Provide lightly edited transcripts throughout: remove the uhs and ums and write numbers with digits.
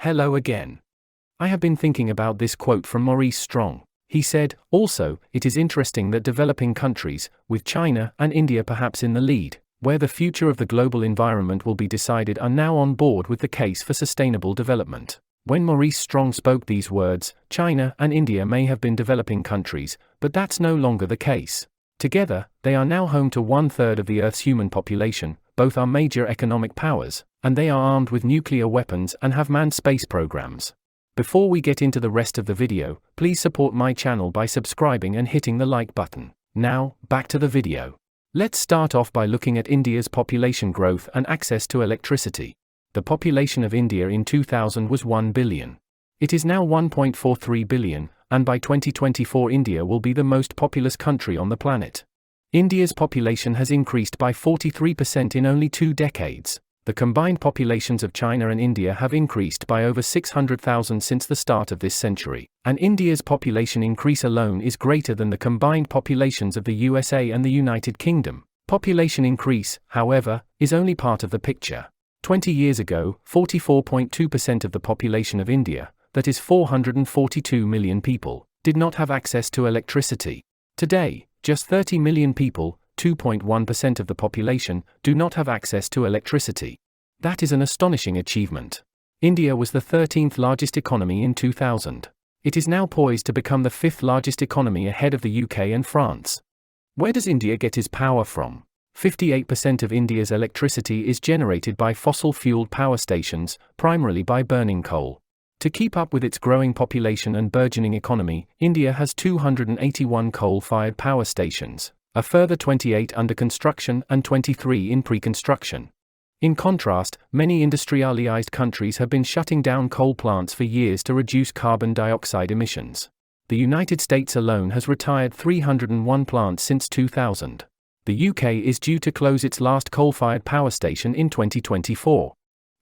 Hello again. I have been thinking about this quote from Maurice Strong. He said, also, it is interesting that developing countries, with China and India perhaps in the lead, where the future of the global environment will be decided, are now on board with the case for sustainable development. When Maurice Strong spoke these words, China and India may have been developing countries, but that's no longer the case. Together, they are now home to 1/3 of the Earth's human population, both are major economic powers, and they are armed with nuclear weapons and have manned space programs. Before we get into the rest of the video, please support my channel by subscribing and hitting the like button. Now, back to the video. Let's start off by looking at India's population growth and access to electricity. The population of India in 2000 was 1 billion. It is now 1.43 billion, and by 2024 India will be the most populous country on the planet. India's population has increased by 43% in only 2 decades. The combined populations of China and India have increased by over 600,000 since the start of this century, and India's population increase alone is greater than the combined populations of the USA and the United Kingdom. Population increase, however, is only part of the picture. 20 years ago, 44.2% of the population of India, that is 442 million people, did not have access to electricity. Today, just 30 million people, 2.1% of the population, do not have access to electricity. That is an astonishing achievement. India was the 13th largest economy in 2000. It is now poised to become the 5th largest economy ahead of the UK and France. Where does India get its power from? 58% of India's electricity is generated by fossil-fueled power stations, primarily by burning coal. To keep up with its growing population and burgeoning economy, India has 281 coal-fired power stations, a further 28 under construction and 23 in pre-construction. In contrast, many industrialized countries have been shutting down coal plants for years to reduce carbon dioxide emissions. The United States alone has retired 301 plants since 2000. The UK is due to close its last coal-fired power station in 2024.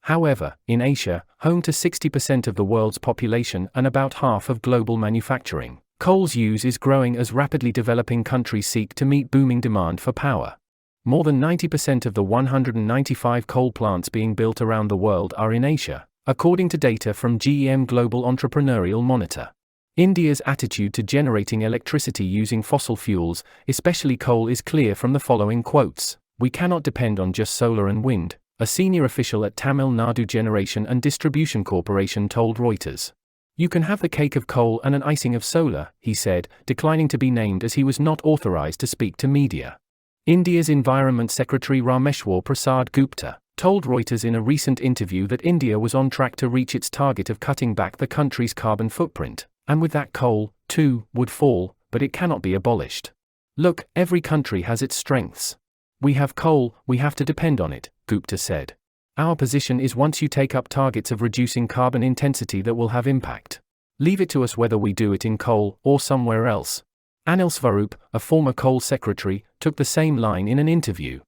However, in Asia, home to 60% of the world's population and about half of global manufacturing, coal's use is growing as rapidly developing countries seek to meet booming demand for power. More than 90% of the 195 coal plants being built around the world are in Asia, according to data from GEM Global Entrepreneurial Monitor. India's attitude to generating electricity using fossil fuels, especially coal, is clear from the following quotes. "We cannot depend on just solar and wind," a senior official at Tamil Nadu Generation and Distribution Corporation told Reuters. "You can have the cake of coal and an icing of solar," he said, declining to be named as he was not authorized to speak to media. India's Environment Secretary Rameshwar Prasad Gupta told Reuters in a recent interview that India was on track to reach its target of cutting back the country's carbon footprint, and with that coal, too, would fall, but it cannot be abolished. "Look, every country has its strengths. We have coal, we have to depend on it," Gupta said. "Our position is once you take up targets of reducing carbon intensity that will have impact. Leave it to us whether we do it in coal or somewhere else." Anil Swarup, a former coal secretary, took the same line in an interview.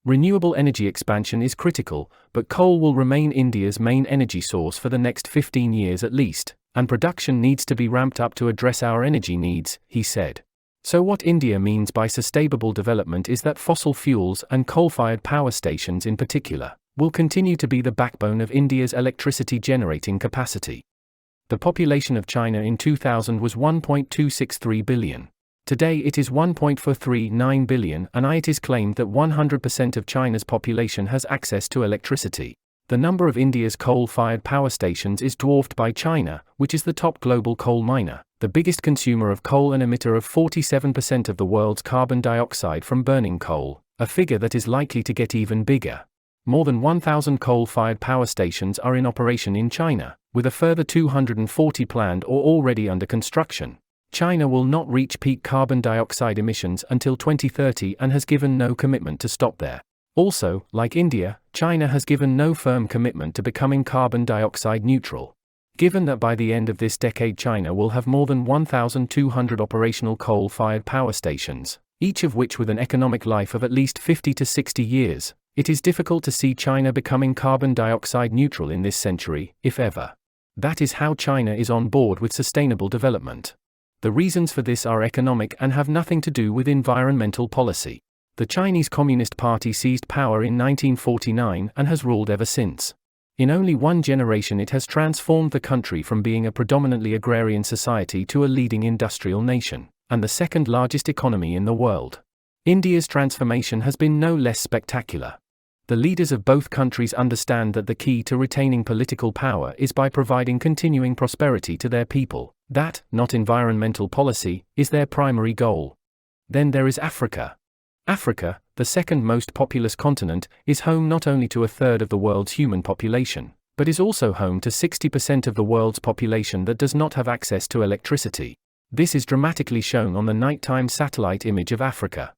Renewable energy expansion is critical, but coal will remain India's main energy source for the next 15 years at least, and production needs to be ramped up to address our energy needs, he said. So what India means by sustainable development is that fossil fuels and coal-fired power stations in particular will continue to be the backbone of India's electricity generating capacity. The population of China in 2000 was 1.263 billion. Today it is 1.439 billion, and it is claimed that 100% of China's population has access to electricity. The number of India's coal-fired power stations is dwarfed by China, which is the top global coal miner, the biggest consumer of coal and emitter of 47% of the world's carbon dioxide from burning coal, a figure that is likely to get even bigger. More than 1,000 coal-fired power stations are in operation in China, with a further 240 planned or already under construction. China will not reach peak carbon dioxide emissions until 2030 and has given no commitment to stop there. Also, like India, China has given no firm commitment to becoming carbon dioxide neutral. Given that by the end of this decade China will have more than 1,200 operational coal-fired power stations, each of which with an economic life of at least 50 to 60 years, it is difficult to see China becoming carbon dioxide neutral in this century, if ever. That is how China is on board with sustainable development. The reasons for this are economic and have nothing to do with environmental policy. The Chinese Communist Party seized power in 1949 and has ruled ever since. In only one generation it has transformed the country from being a predominantly agrarian society to a leading industrial nation, and the second largest economy in the world. India's transformation has been no less spectacular. The leaders of both countries understand that the key to retaining political power is by providing continuing prosperity to their people. That, not environmental policy, is their primary goal. Then there is Africa. Africa, the second most populous continent, is home not only to a third of the world's human population, but is also home to 60% of the world's population that does not have access to electricity. This is dramatically shown on the nighttime satellite image of Africa.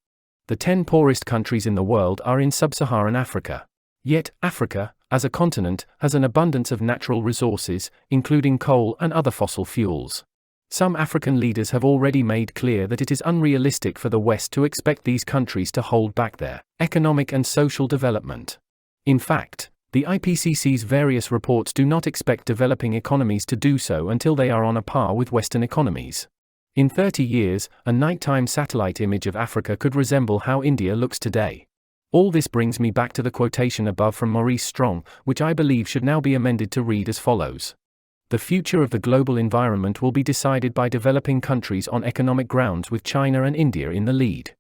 The 10 poorest countries in the world are in sub-Saharan Africa. Yet, Africa, as a continent, has an abundance of natural resources, including coal and other fossil fuels. Some African leaders have already made clear that it is unrealistic for the West to expect these countries to hold back their economic and social development. In fact, the IPCC's various reports do not expect developing economies to do so until they are on a par with Western economies. In 30 years, a nighttime satellite image of Africa could resemble how India looks today. All this brings me back to the quotation above from Maurice Strong, which I believe should now be amended to read as follows. The future of the global environment will be decided by developing countries on economic grounds with China and India in the lead.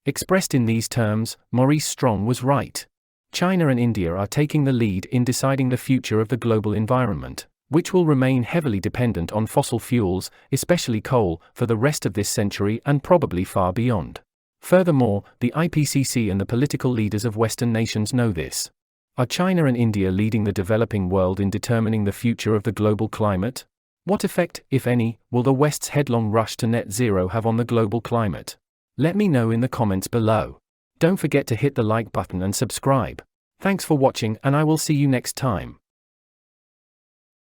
Expressed in these terms, Maurice Strong was right. China and India are taking the lead in deciding the future of the global environment, which will remain heavily dependent on fossil fuels, especially coal, for the rest of this century and probably far beyond. Furthermore, the IPCC and the political leaders of Western nations know this. Are China and India leading the developing world in determining the future of the global climate? What effect, if any, will the West's headlong rush to net zero have on the global climate? Let me know in the comments below. Don't forget to hit the like button and subscribe. Thanks for watching, and I will see you next time.